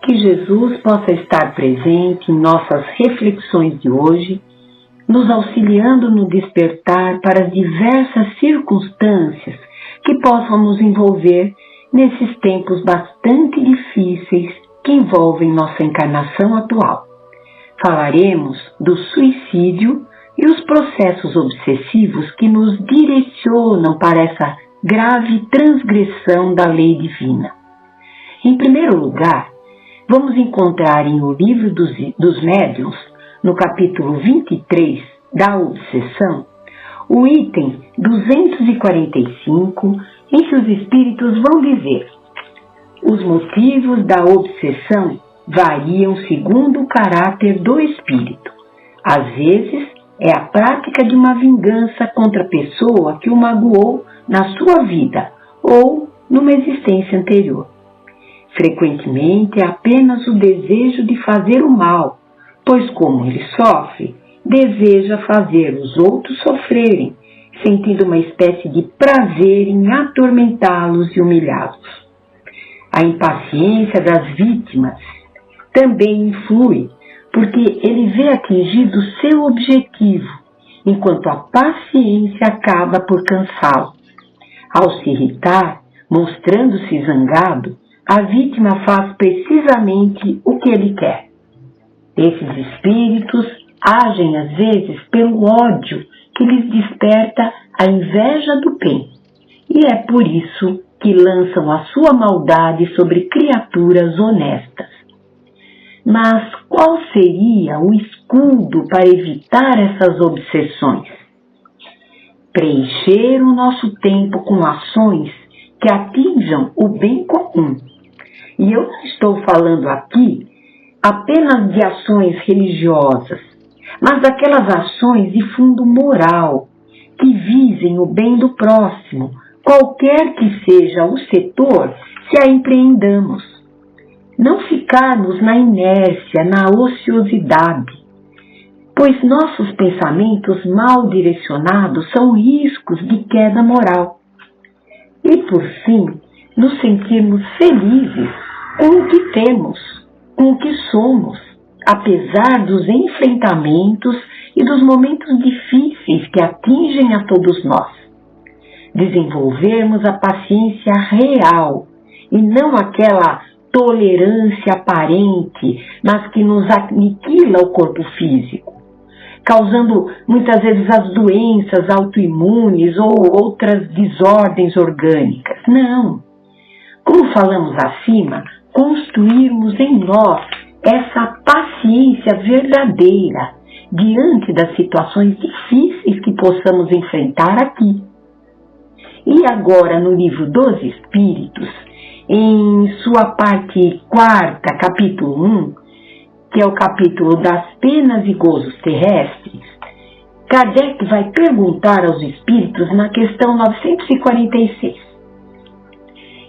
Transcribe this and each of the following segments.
Que Jesus possa estar presente em nossas reflexões de hoje, nos auxiliando no despertar para as diversas circunstâncias que possam nos envolver nesses tempos bastante difíceis que envolvem nossa encarnação atual. Falaremos do suicídio e os processos obsessivos que nos direcionam para essa grave transgressão da lei divina. Em primeiro lugar, vamos encontrar em O Livro dos Médiuns, no capítulo 23 da obsessão, o item 245, em que os espíritos vão dizer: os motivos da obsessão variam segundo o caráter do espírito. Às vezes, é a prática de uma vingança contra a pessoa que o magoou na sua vida ou numa existência anterior. Frequentemente é apenas o desejo de fazer o mal, pois como ele sofre, deseja fazer os outros sofrerem, sentindo uma espécie de prazer em atormentá-los e humilhá-los. A impaciência das vítimas também influi, porque ele vê atingido seu objetivo, enquanto a paciência acaba por cansá-lo. Ao se irritar, mostrando-se zangado, a vítima faz precisamente o que ele quer. Esses espíritos agem às vezes pelo ódio que lhes desperta a inveja do bem, e é por isso que lançam a sua maldade sobre criaturas honestas. Mas qual seria o escudo para evitar essas obsessões? Preencher o nosso tempo com ações que atinjam o bem comum. E eu não estou falando aqui apenas de ações religiosas, mas daquelas ações de fundo moral, que visem o bem do próximo, qualquer que seja o setor que a empreendamos. Não ficarmos na inércia, na ociosidade, pois nossos pensamentos mal direcionados são riscos de queda moral. E, por fim, nos sentirmos felizes com o que temos, com o que somos, apesar dos enfrentamentos e dos momentos difíceis que atingem a todos nós. Desenvolvermos a paciência real e não aquela tolerância aparente, mas que nos aniquila o corpo físico, causando muitas vezes as doenças autoimunes ou outras desordens orgânicas. Não. Como falamos acima, construirmos em nós essa paciência verdadeira diante das situações difíceis que possamos enfrentar aqui. E agora, no Livro dos Espíritos, em sua parte 4ª, capítulo 1, que é o capítulo das penas e gozos terrestres, Kardec vai perguntar aos espíritos na questão 946,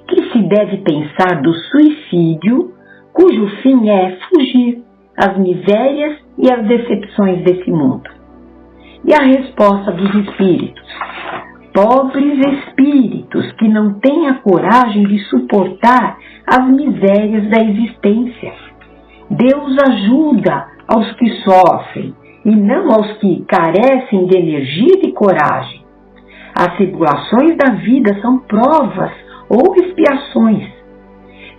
que se deve pensar do suicídio, cujo fim é fugir às misérias e às decepções desse mundo. E a resposta dos espíritos: pobres espíritos que não têm a coragem de suportar as misérias da existência. Deus ajuda aos que sofrem e não aos que carecem de energia e de coragem. As tribulações da vida são provas ou expiações.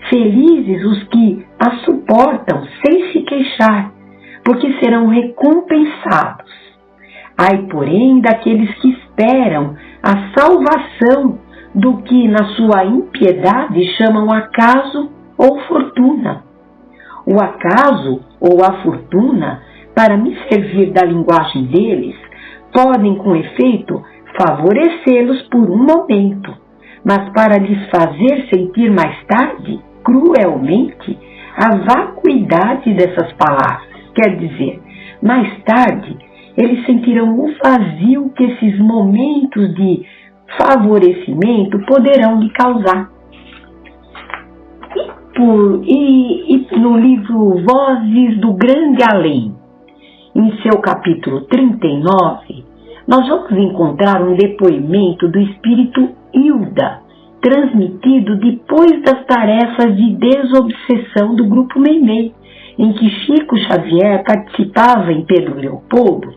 Felizes os que as suportam sem se queixar, porque serão recompensados. Ai, porém, daqueles que esperam a salvação do que na sua impiedade chamam acaso ou fortuna. O acaso ou a fortuna, para me servir da linguagem deles, podem, com efeito, favorecê-los por um momento, mas para lhes fazer sentir mais tarde, cruelmente, a vacuidade dessas palavras. Quer dizer, mais tarde, eles sentirão o vazio que esses momentos de favorecimento poderão lhe causar. E no livro Vozes do Grande Além, em seu capítulo 39, nós vamos encontrar um depoimento do espírito Hilda, transmitido depois das tarefas de desobsessão do Grupo Meimei, em que Chico Xavier participava em Pedro Leopoldo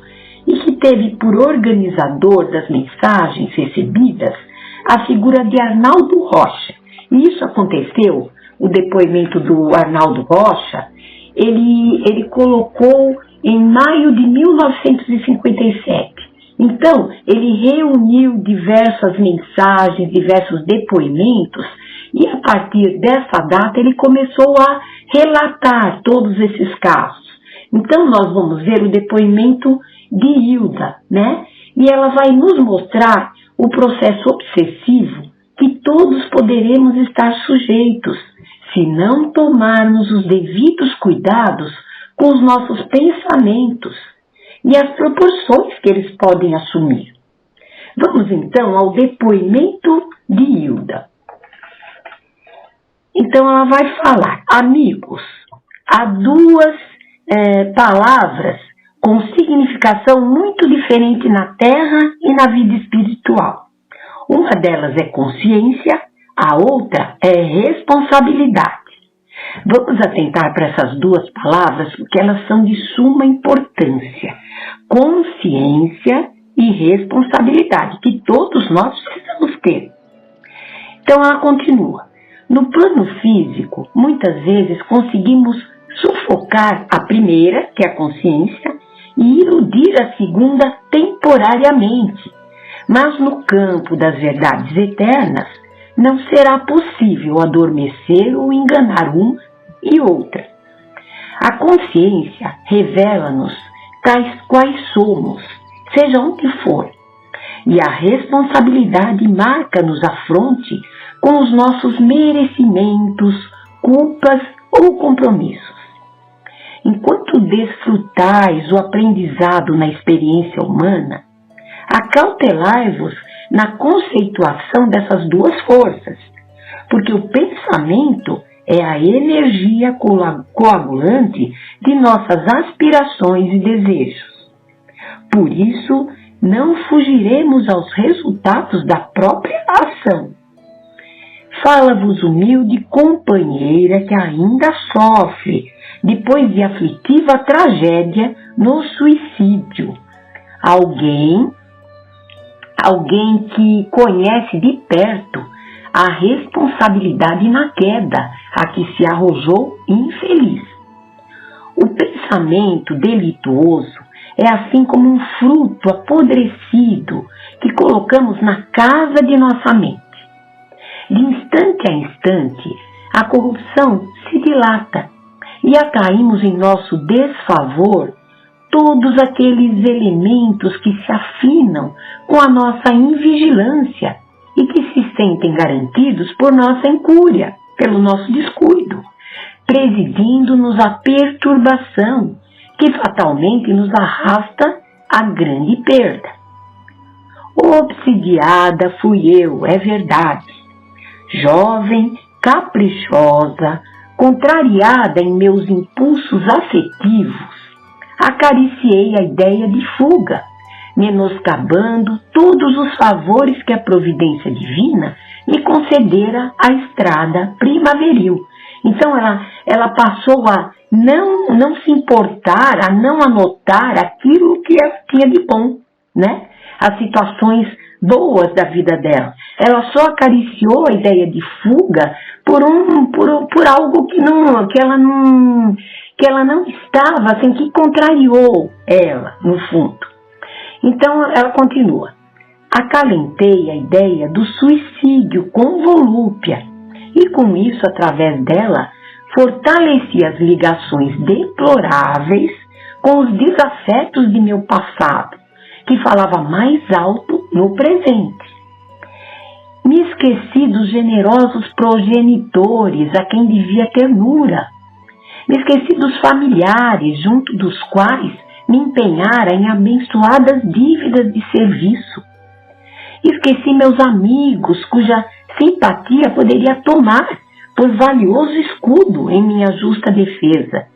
e que teve por organizador das mensagens recebidas a figura de Arnaldo Rocha. E isso aconteceu, o depoimento do Arnaldo Rocha, ele colocou em maio de 1957. Então, ele reuniu diversas mensagens, diversos depoimentos, e a partir dessa data ele começou a relatar todos esses casos. Então, nós vamos ver o depoimento de Hilda, né? E ela vai nos mostrar o processo obsessivo que todos poderemos estar sujeitos, se não tomarmos os devidos cuidados com os nossos pensamentos e as proporções que eles podem assumir. Vamos então ao depoimento de Hilda. Então ela vai falar: amigos, há duas palavras com significação muito diferente na Terra e na vida espiritual. Uma delas é consciência, a outra é responsabilidade. Vamos atentar para essas duas palavras porque elas são de suma importância. Consciência e responsabilidade, que todos nós precisamos ter. Então ela continua. No plano físico, muitas vezes conseguimos sufocar a primeira, que é a consciência, e iludir a segunda temporariamente. Mas no campo das verdades eternas, não será possível adormecer ou enganar uma e outra. A consciência revela-nos tais quais somos, seja onde for, e a responsabilidade marca-nos a fronte com os nossos merecimentos, culpas ou compromissos. Enquanto desfrutais o aprendizado na experiência humana, acautelai-vos na conceituação dessas duas forças, porque o pensamento é a energia coagulante de nossas aspirações e desejos. Por isso, não fugiremos aos resultados da própria ação. Fala-vos humilde companheira que ainda sofre depois de aflitiva tragédia no suicídio. Alguém que conhece de perto a responsabilidade na queda a que se arrojou infeliz. O pensamento delituoso é assim como um fruto apodrecido que colocamos na casa de nossa mente. De instante a instante, a corrupção se dilata e atraímos em nosso desfavor todos aqueles elementos que se afinam com a nossa invigilância e que se sentem garantidos por nossa incúria, pelo nosso descuido, presidindo-nos a perturbação que fatalmente nos arrasta à grande perda. Obsidiada fui eu, é verdade, jovem, caprichosa, contrariada em meus impulsos afetivos, acariciei a ideia de fuga, menoscabando todos os favores que a providência divina me concedera à estrada primaveril. Então ela passou a não se importar, a não anotar aquilo que ela tinha de bom, né? As situações boas da vida dela. Ela só acariciou a ideia de fuga por algo que ela não estava, assim, que contrariou ela, no fundo. Então ela continua. Acalentei a ideia do suicídio com volúpia e com isso, através dela, fortaleci as ligações deploráveis com os desafetos de meu passado, que falava mais alto no presente. Me esqueci dos generosos progenitores a quem devia ternura. Me esqueci dos familiares junto dos quais me empenhara em abençoadas dívidas de serviço. Esqueci meus amigos cuja simpatia poderia tomar por valioso escudo em minha justa defesa.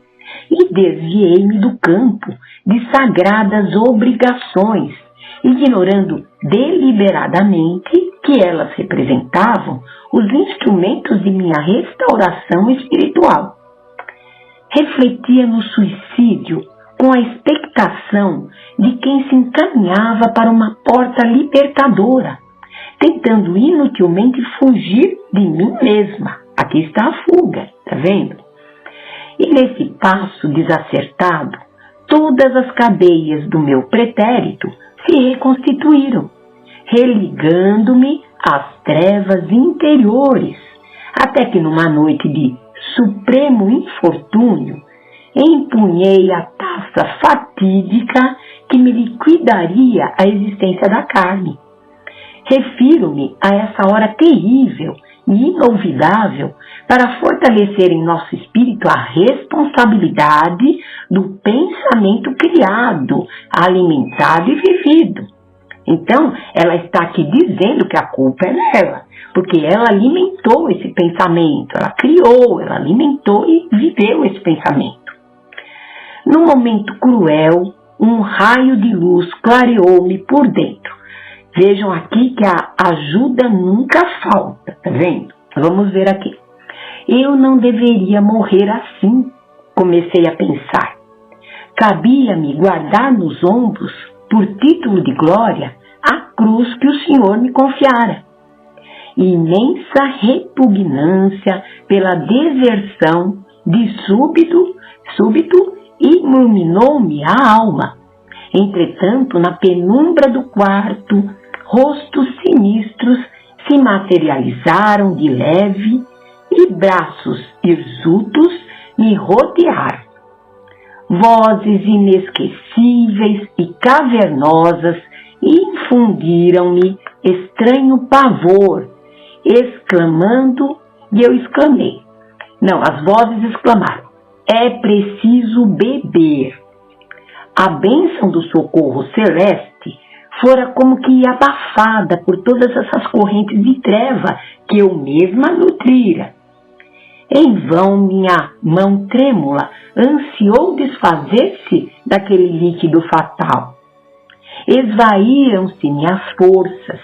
E desviei-me do campo de sagradas obrigações, ignorando deliberadamente que elas representavam os instrumentos de minha restauração espiritual. Refletia no suicídio com a expectação de quem se encaminhava para uma porta libertadora, tentando inutilmente fugir de mim mesma. Aqui está a fuga, tá vendo? E nesse passo desacertado, todas as cadeias do meu pretérito se reconstituíram, religando-me às trevas interiores, até que numa noite de supremo infortúnio, empunhei a taça fatídica que me liquidaria a existência da carne. Refiro-me a essa hora terrível e inolvidável para fortalecer em nosso espírito a responsabilidade do pensamento criado, alimentado e vivido. Então, ela está aqui dizendo que a culpa é dela, porque ela alimentou esse pensamento, ela criou, ela alimentou e viveu esse pensamento. Num momento cruel, um raio de luz clareou-me por dentro. Vejam aqui que a ajuda nunca falta, tá vendo? Vamos ver aqui. Eu não deveria morrer assim, comecei a pensar. Cabia-me guardar nos ombros, por título de glória, a cruz que o Senhor me confiara. Imensa repugnância pela deserção de súbito iluminou-me a alma. Entretanto, na penumbra do quarto, rostos sinistros se materializaram de leve e braços hirsutos me rodearam. Vozes inesquecíveis e cavernosas infundiram-me estranho pavor, exclamando, e eu exclamei. Não, as vozes exclamaram: é preciso beber. A bênção do socorro celeste fora como que abafada por todas essas correntes de treva que eu mesma nutrira. Em vão minha mão trêmula ansiou desfazer-se daquele líquido fatal. Esvaíram-se-me as forças,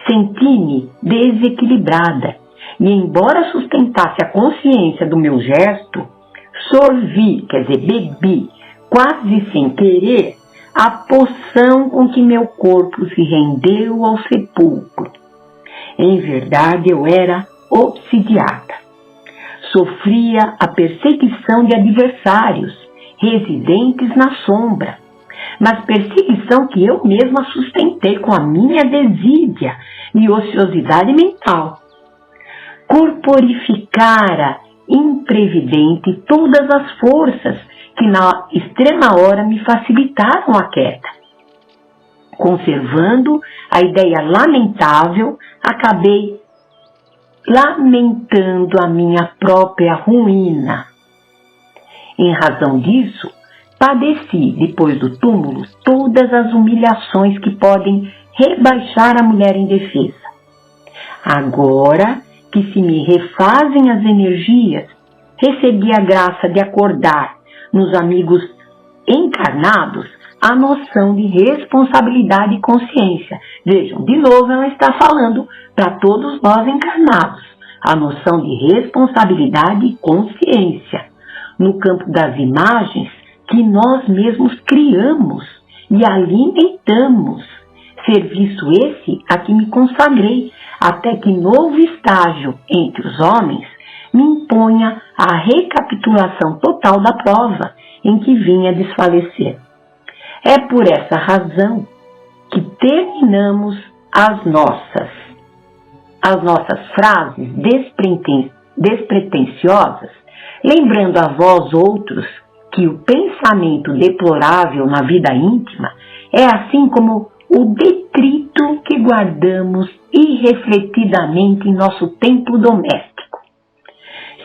senti-me desequilibrada e, embora sustentasse a consciência do meu gesto, sorvi, quer dizer, bebi, quase sem querer, a poção com que meu corpo se rendeu ao sepulcro. Em verdade, eu era obsidiada. Sofria a perseguição de adversários, residentes na sombra, mas perseguição que eu mesma sustentei com a minha desídia e ociosidade mental. Corporificara imprevidente todas as forças que na extrema hora me facilitaram a queda. Conservando a ideia lamentável, acabei lamentando a minha própria ruína. Em razão disso, padeci, depois do túmulo, todas as humilhações que podem rebaixar a mulher indefesa. Agora que se me refazem as energias, recebi a graça de acordar nos amigos encarnados a noção de responsabilidade e consciência. Vejam, de novo ela está falando para todos nós encarnados, a noção de responsabilidade e consciência no campo das imagens que nós mesmos criamos e alimentamos. Serviço esse a que me consagrei, até que novo estágio entre os homens me imponha a recapitulação total da prova em que vinha desfalecer. É por essa razão que terminamos as nossas frases despretensiosas, lembrando a vós outros que o pensamento deplorável na vida íntima é assim como o detrito que guardamos irrefletidamente em nosso templo doméstico.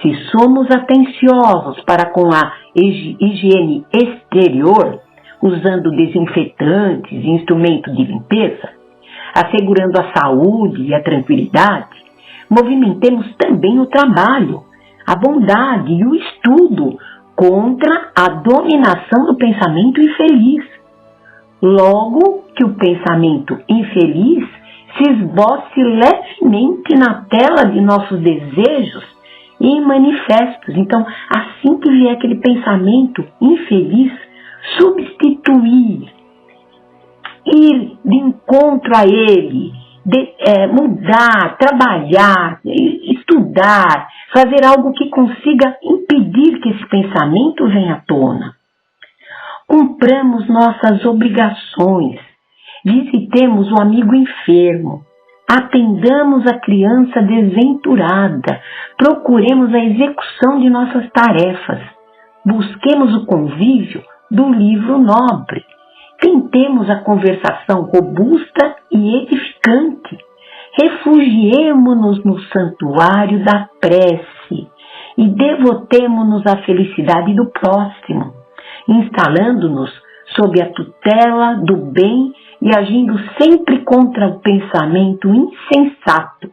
Se somos atenciosos para com a higiene exterior, usando desinfetantes e instrumentos de limpeza, assegurando a saúde e a tranquilidade, movimentemos também o trabalho, a bondade e o estudo contra a dominação do pensamento infeliz. Logo que o pensamento infeliz se esboce levemente na tela de nossos desejos e em manifestos. Então, assim que vier aquele pensamento infeliz, substituir, ir de encontro a ele, mudar, trabalhar, estudar, fazer algo que consiga impedir que esse pensamento venha à tona. Cumpramos nossas obrigações, visitemos o amigo enfermo, atendamos a criança desventurada, procuremos a execução de nossas tarefas, busquemos o convívio do livro nobre, tentemos a conversação robusta e edificante, refugiemo-nos no santuário da prece e devotemo-nos à felicidade do próximo, instalando-nos sob a tutela do bem e agindo sempre contra o pensamento insensato,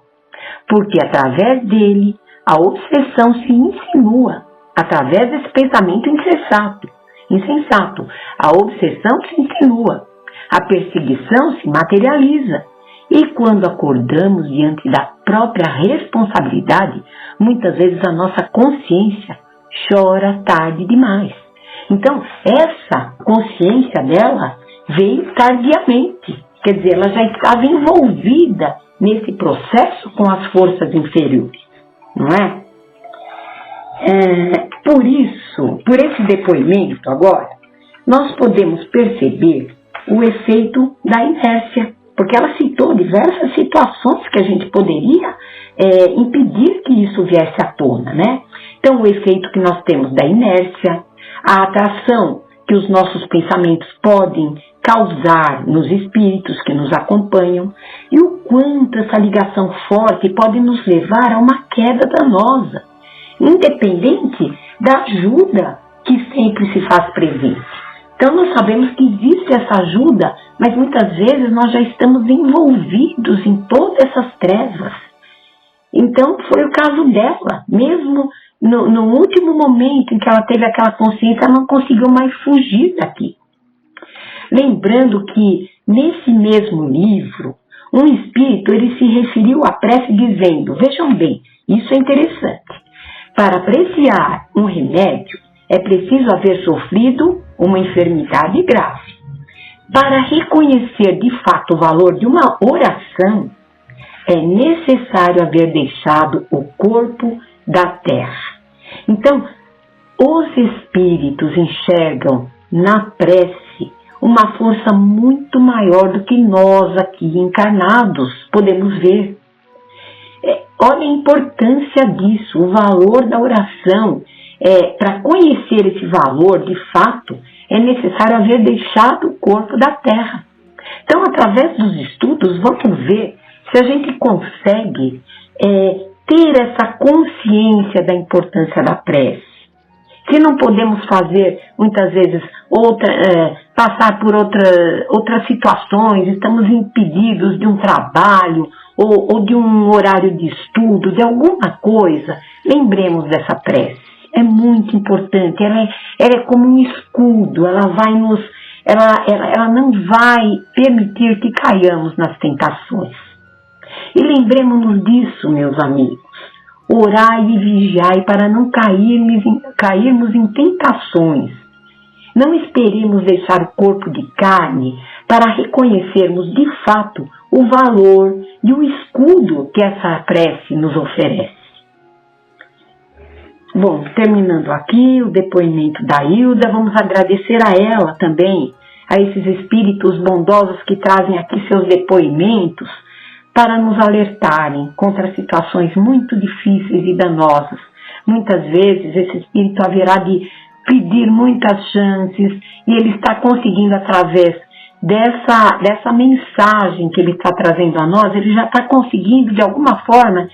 porque através dele a obsessão se insinua, através desse pensamento insensato, a obsessão se insinua, a perseguição se materializa, e quando acordamos diante da própria responsabilidade, muitas vezes a nossa consciência chora tarde demais. Então, essa consciência dela veio tardiamente, quer dizer, ela já estava envolvida nesse processo com as forças inferiores, não é? Por isso, por esse depoimento agora, nós podemos perceber o efeito da inércia, porque ela citou diversas situações que a gente poderia impedir que isso viesse à tona, né? Então, o efeito que nós temos da inércia, a atração que os nossos pensamentos podem causar nos espíritos que nos acompanham e o quanto essa ligação forte pode nos levar a uma queda danosa, independente da ajuda que sempre se faz presente. Então nós sabemos que existe essa ajuda, mas muitas vezes nós já estamos envolvidos em todas essas trevas. Então foi o caso dela, mesmo no último momento em que ela teve aquela consciência, ela não conseguiu mais fugir daqui. Lembrando que nesse mesmo livro, um espírito ele se referiu à prece dizendo, vejam bem, isso é interessante, para apreciar um remédio é preciso haver sofrido uma enfermidade grave. Para reconhecer de fato o valor de uma oração, é necessário haver deixado o corpo da terra. Então, os espíritos enxergam na prece uma força muito maior do que nós aqui encarnados podemos ver. Olha a importância disso, o valor da oração. Para conhecer esse valor, de fato, é necessário haver deixado o corpo da terra. Então, através dos estudos, vamos ver se a gente consegue ter essa consciência da importância da prece. Se não podemos fazer, muitas vezes, passar por outras situações, estamos impedidos de um trabalho ou de um horário de estudo, de alguma coisa, lembremos dessa prece. É muito importante, ela é como um escudo, ela não vai permitir que caiamos nas tentações. E lembremos-nos disso, meus amigos. Orai e vigiai para não cairmos em tentações. Não esperemos deixar o corpo de carne para reconhecermos de fato o valor e o escudo que essa prece nos oferece. Bom, terminando aqui o depoimento da Hilda, vamos agradecer a ela também, a esses espíritos bondosos que trazem aqui seus depoimentos para nos alertarem contra situações muito difíceis e danosas. Muitas vezes esse espírito haverá de pedir muitas chances e ele está conseguindo, através dessa mensagem que ele está trazendo a nós, ele já está conseguindo de alguma forma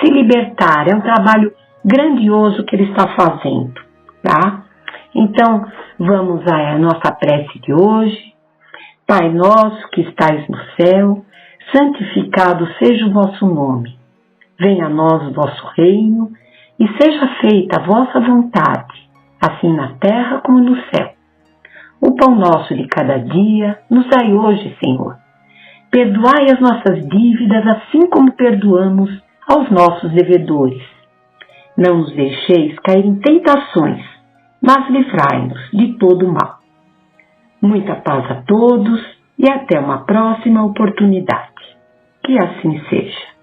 se libertar. É um trabalho grandioso que ele está fazendo, tá? Então, vamos à nossa prece de hoje. Pai nosso que estais no céu, santificado seja o vosso nome. Venha a nós o vosso reino e seja feita a vossa vontade, assim na terra como no céu. O pão nosso de cada dia nos dai hoje, Senhor. perdoai as nossas dívidas, assim como perdoamos aos nossos devedores. Não nos deixeis cair em tentações, mas livrai-nos de todo mal. Muita paz a todos e até uma próxima oportunidade. Que assim seja.